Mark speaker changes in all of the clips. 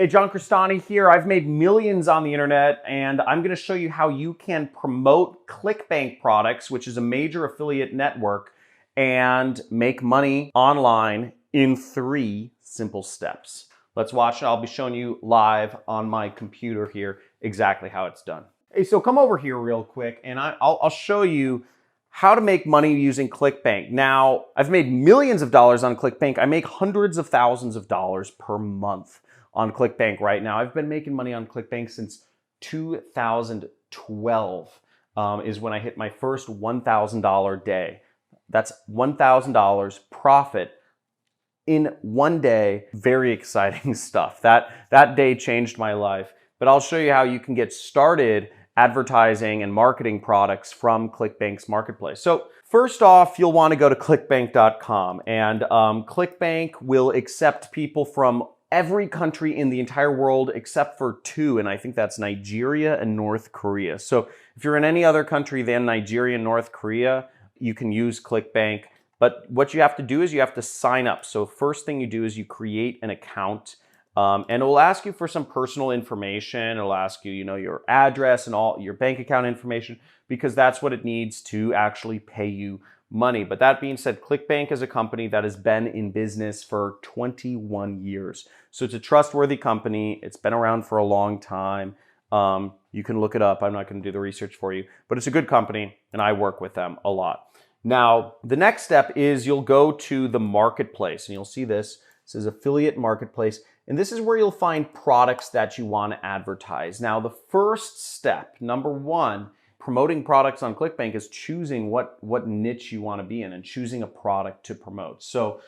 Speaker 1: Hey, John Cristani here. I've made millions on the internet, and I'm going to show you how you can promote Clickbank products, which is a major affiliate network, and make money online in 3 simple steps. Let's watch it. I'll be showing you live on my computer here exactly how it's done. Hey, so come over here real quick, and I'll show you how to make money using Clickbank. Now, I've made millions of dollars on Clickbank. I make hundreds of thousands of dollars per month on Clickbank right now. I've been making money on Clickbank since 2012 is when I hit my first $1,000 day. That's $1,000 profit in one day. Very exciting stuff. That day changed my life. But I'll show you how you can get started advertising and marketing products from Clickbank's marketplace. So first off, you'll want to go to clickbank.com, and Clickbank will accept people from every country in the entire world except for 2, and I think that's Nigeria and North Korea. So if you're in any other country than Nigeria and North Korea, you can use Clickbank. But what you have to do is you have to sign up. So first thing you do is you create an account, and it will ask you for some personal information. It'll ask you, your address and all your bank account information, because that's what it needs to actually pay you money. But that being said, Clickbank is a company that has been in business for 21 years. So it's a trustworthy company. It's been around for a long time. You can look it up. I'm not going to do the research for you, but it's a good company, and I work with them a lot. Now, the next step is you'll go to the marketplace, and you'll see this. This is affiliate marketplace, and this is where you'll find products that you want to advertise. Now, the first step, number 1, promoting products on Clickbank, is choosing what niche you want to be in and choosing a product to promote. So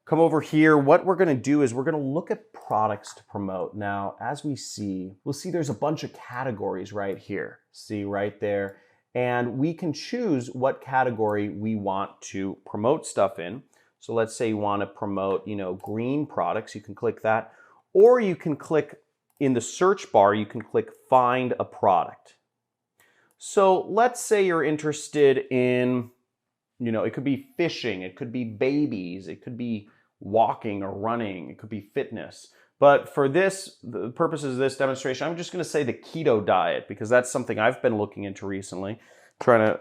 Speaker 1: come over here. What we're going to do is we're going to look at products to promote. Now, as we'll see there's a bunch of categories right here. See right there. And we can choose what category we want to promote stuff in. So let's say you want to promote, green products. You can click that. Or you can click in the search bar, you can click find a product. So let's say you're interested in, it could be fishing, it could be babies, it could be walking or running, it could be fitness. But for the purposes of this demonstration, I'm just going to say the keto diet, because that's something I've been looking into recently, trying to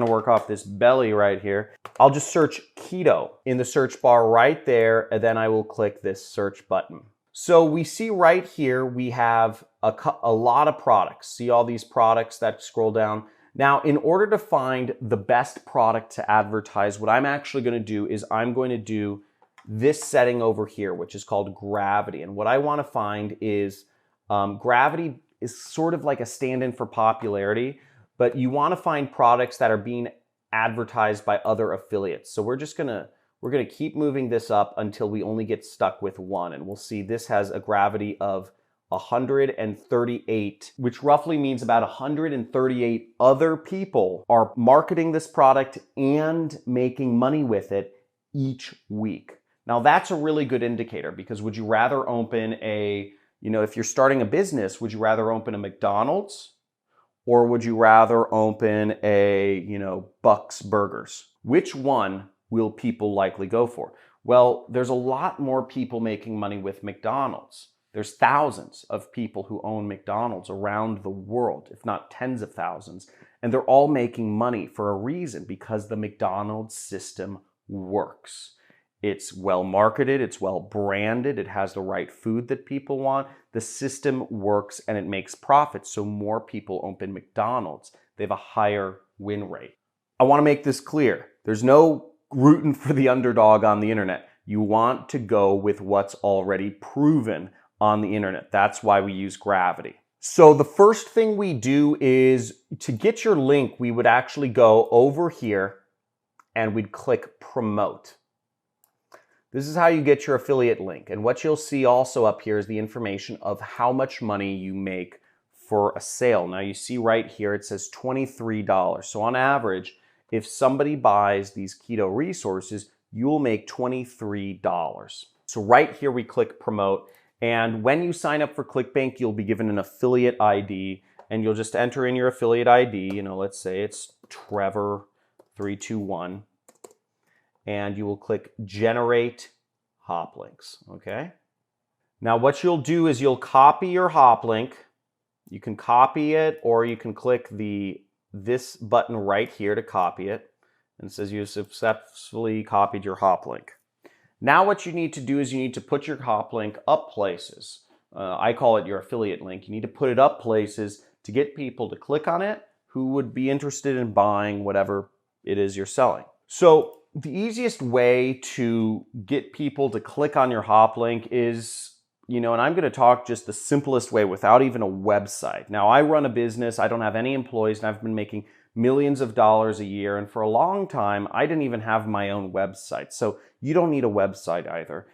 Speaker 1: work off this belly right here. I'll just search keto in the search bar right there, and then I will click this search button. So we see right here, we have a lot of products. See all these products that scroll down? Now, in order to find the best product to advertise, what I'm actually going to do is I'm going to do this setting over here, which is called gravity. And what I want to find is gravity is sort of like a stand-in for popularity, but you want to find products that are being advertised by other affiliates. So we're going to keep moving this up until we only get stuck with 1. And we'll see this has a gravity of 138, which roughly means about 138 other people are marketing this product and making money with it each week. Now, that's a really good indicator, because would you rather open if you're starting a business, would you rather open a McDonald's, or would you rather open a, Buck's Burgers? Which one will people likely go for? Well, there's a lot more people making money with McDonald's. There's thousands of people who own McDonald's around the world, if not tens of thousands, and they're all making money for a reason, because the McDonald's system works. It's well marketed, it's well branded, it has the right food that people want. The system works and it makes profits, so more people open McDonald's. They have a higher win rate. I want to make this clear. There's no rooting for the underdog on the internet. You want to go with what's already proven on the internet. That's why we use gravity. So the first thing we do is, to get your link, we would actually go over here and we'd click promote. This is how you get your affiliate link. And what you'll see also up here is the information of how much money you make for a sale. Now you see right here, it says $23. So on average, if somebody buys these keto resources, you'll make $23. So right here, we click promote. And when you sign up for Clickbank, you'll be given an affiliate ID, and you'll just enter in your affiliate ID. Let's say it's Trevor321. And you will click generate hop links, okay? Now what you'll do is you'll copy your hop link. You can copy it, or you can click this button right here to copy it. And it says you successfully copied your hop link. Now what you need to do is you need to put your hop link up places. I call it your affiliate link. You need to put it up places to get people to click on it who would be interested in buying whatever it is you're selling. So the easiest way to get people to click on your hop link is, and I'm going to talk just the simplest way without even a website. Now, I run a business. I don't have any employees, and I've been making millions of dollars a year. And for a long time, I didn't even have my own website. So you don't need a website either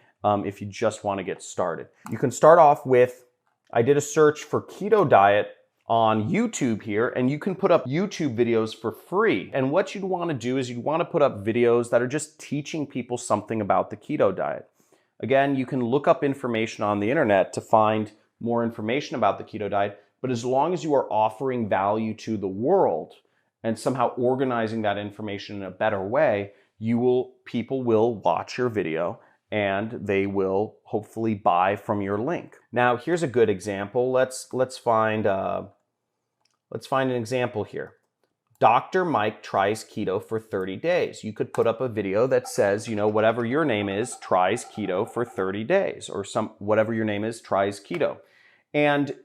Speaker 1: if you just want to get started. You can start off with, I did a search for keto diet on YouTube here, and you can put up YouTube videos for free. And what you'd want to do is you'd want to put up videos that are just teaching people something about the keto diet. Again, you can look up information on the internet to find more information about the keto diet, but as long as you are offering value to the world and somehow organizing that information in a better way, people will watch your video and they will hopefully buy from your link. Now, here's a good example. Let's find an example here. Dr. Mike tries keto for 30 days. You could put up a video that says, whatever your name is, tries keto for 30 days, or whatever your name is, tries keto. And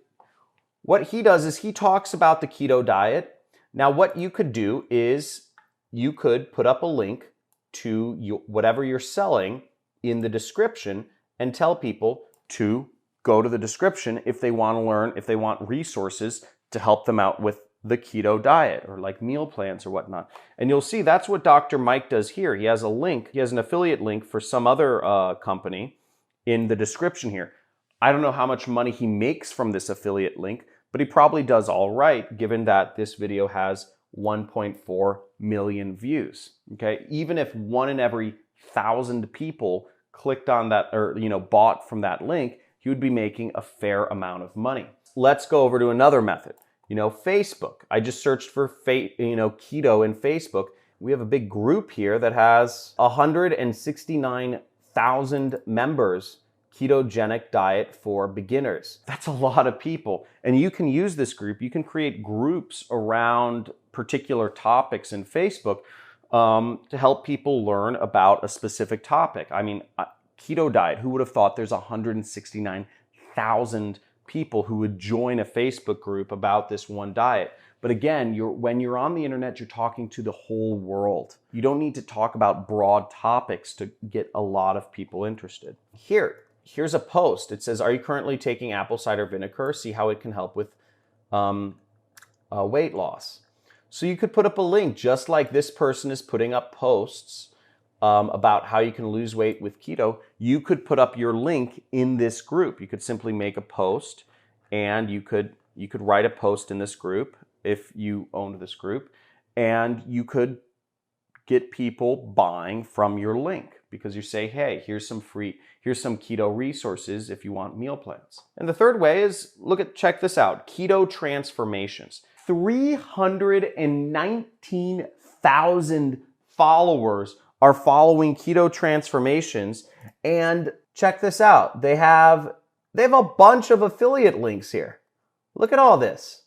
Speaker 1: what he does is he talks about the keto diet. Now, what you could do is you could put up a link to whatever you're selling in the description and tell people to go to the description if they want to learn, if they want resources to help them out with the keto diet or like meal plans or whatnot. And you'll see that's what Dr. Mike does here. He has a link, he has an affiliate link for some other company in the description here. I don't know how much money he makes from this affiliate link, but he probably does all right given that this video has 1.4 million views. Okay, even if 1 in every 1,000 people clicked on that or bought from that link, he would be making a fair amount of money. Let's go over to another method. Facebook. I just searched for keto in Facebook. We have a big group here that has 169,000 members. Ketogenic diet for beginners. That's a lot of people. And you can use this group. You can create groups around particular topics in Facebook to help people learn about a specific topic. I mean, keto diet, who would have thought there's 169,000 people who would join a Facebook group about this one diet? But again, when you're on the internet, you're talking to the whole world. You don't need to talk about broad topics to get a lot of people interested. Here's a post. It says, are you currently taking apple cider vinegar? See how it can help with weight loss. So you could put up a link just like this person is putting up posts about how you can lose weight with keto. You could put up your link in this group. You could simply make a post and you could write a post in this group if you owned this group, and you could get people buying from your link because you say, hey, here's some keto resources if you want meal plans. And the third way is, check this out, keto transformations. 319,000 followers are following keto transformations, and check this out. They have a bunch of affiliate links here. Look at all this.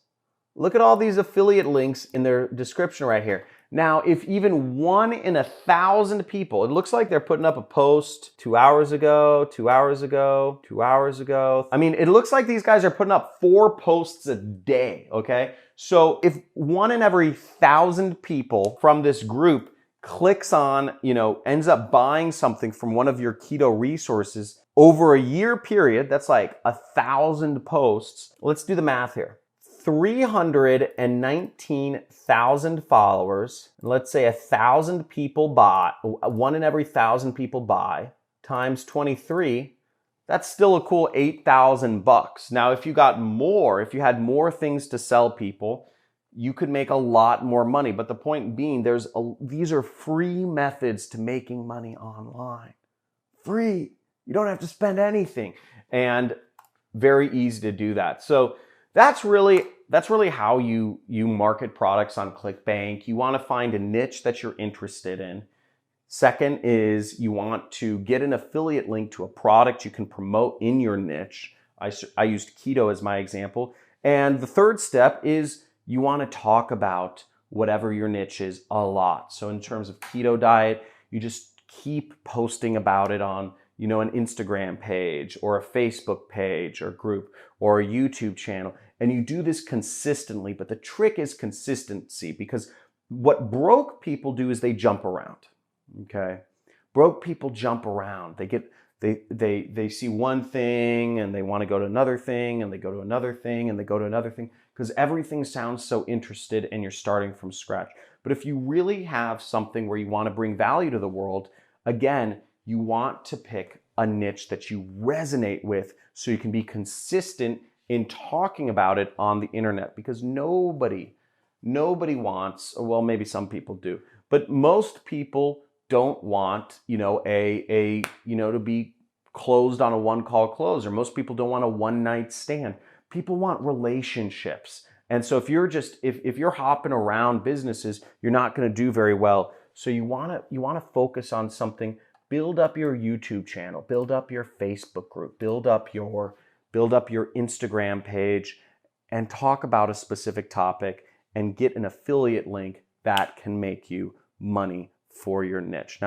Speaker 1: Look at all these affiliate links in their description right here. Now, if even 1 in 1,000 people, it looks like they're putting up a post 2 hours ago, 2 hours ago, 2 hours ago. I mean, it looks like these guys are putting up 4 posts a day, okay? So if 1 in every 1,000 people from this group clicks on, ends up buying something from one of your keto resources over a year period, that's like 1,000 posts. Let's do the math here. 319,000 followers. Let's say 1,000 people buy, 1 in every 1,000 people buy, times 23. That's still a cool $8,000. Now, if you had more things to sell people, you could make a lot more money. But the point being, these are free methods to making money online. Free. You don't have to spend anything. And very easy to do that. So that's really how you market products on Clickbank. You want to find a niche that you're interested in. Second is you want to get an affiliate link to a product you can promote in your niche. I used keto as my example. And the third step is you want to talk about whatever your niche is a lot. So in terms of keto diet, you just keep posting about it on, an Instagram page or a Facebook page or group or a YouTube channel. And you do this consistently, but the trick is consistency, because what broke people do is they jump around. Okay? Broke people jump around. They see one thing and they want to go to another thing and they go to another thing and they go to another thing, because everything sounds so interested and you're starting from scratch. But if you really have something where you want to bring value to the world, again, you want to pick a niche that you resonate with so you can be consistent in talking about it on the internet, because nobody wants, well, maybe some people do, but most people don't want, to be closed on a one-call close, or most people don't want a one-night stand. People want relationships. And so if you're hopping around businesses, you're not going to do very well. So you want to focus on something. Build up your YouTube channel, build up your Facebook group, build up your Instagram page, and talk about a specific topic and get an affiliate link that can make you money for your niche. Now,